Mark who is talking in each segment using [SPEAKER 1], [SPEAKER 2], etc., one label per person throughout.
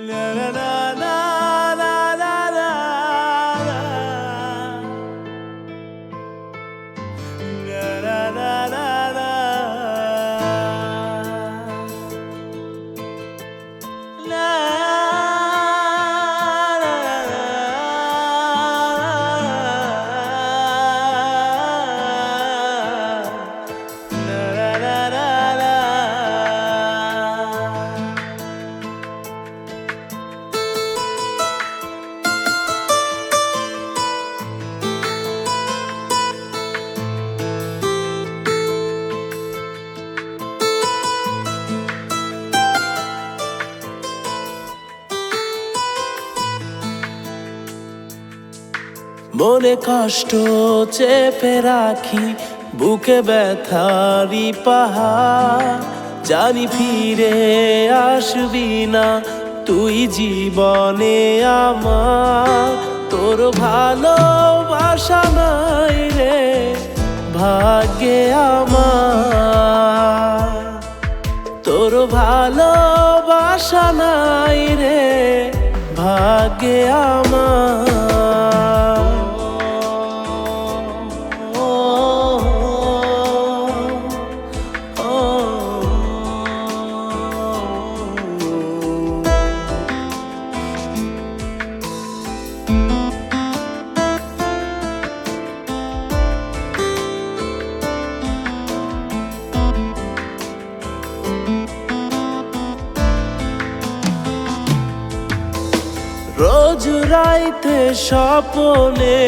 [SPEAKER 1] La la la la la la la la. La la la la la. La la la la la. মনে কষ্ট চেপে রাখি, বুকে ব্যথারি পাহাড়, জানি ফিরে আসবি না তুই জীবনে আমার। তোর ভালোবাসা নাই রে ভাগ্যে আমার, তোর ভালোবাসা নাই রে ভাগ্যে আমার। রোজ রাইতে স্বপনে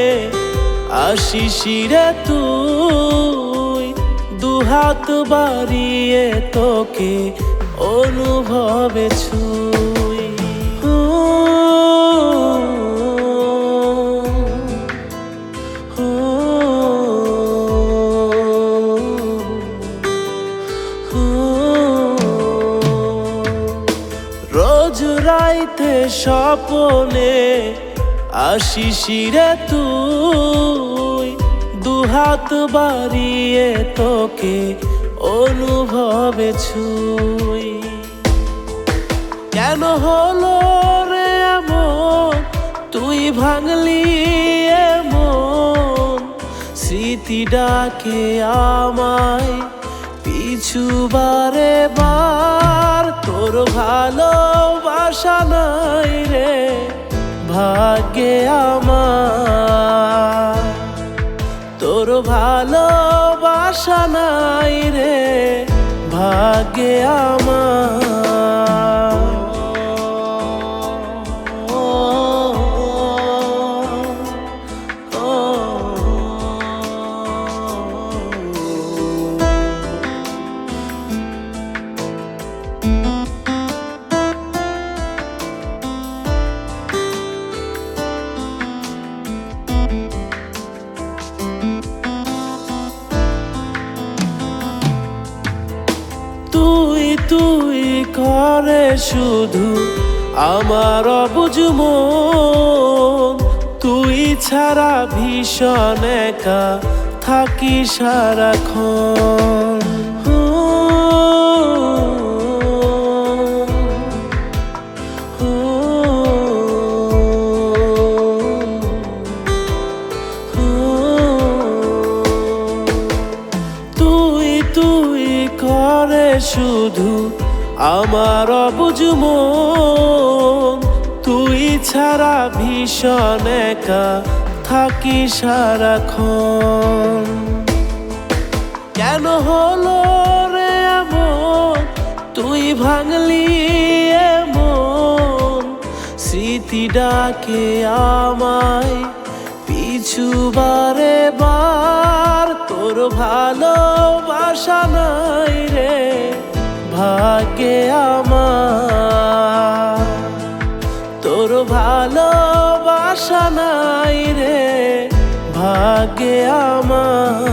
[SPEAKER 1] আসিস রে তুই, দুহাত বাড়িয়ে তোকে অনুভবে ছুই। রোজ রাইতে স্বপনে আসিস রে তুই, দুহাত বাড়িয়ে তোকে অনুভবে ছুই। কেন হলো রে এমন, তুই ভাঙলি এমন, স্মৃতি ডাকে আমায় পিছু বারে বার। তোর ভালোবাসা নাই রে ভাগ্যে আমার, তোর ভালোবাসা নাই রে ভাগ্যে আমার। তুই তুই করে শুধু আমার অবুঝ মন, তুই ছাড়া ভীষণ একা থাকি সারাক্ষণ। তুই করে শুধু আমার অবুঝ মন, তুই ছাড়া ভীষণ একা থাকি সারাক্ষণ। কেন হলো রে এমন, তুই ভাঙলি এমন, স্মৃতি ডাকে আমায় পিছু বারে বার। তোর ভালোবাসা নাই রে ভাগ্যে আমার, তোর ভালোবাসা নাই রে ভাগ্যে আমার।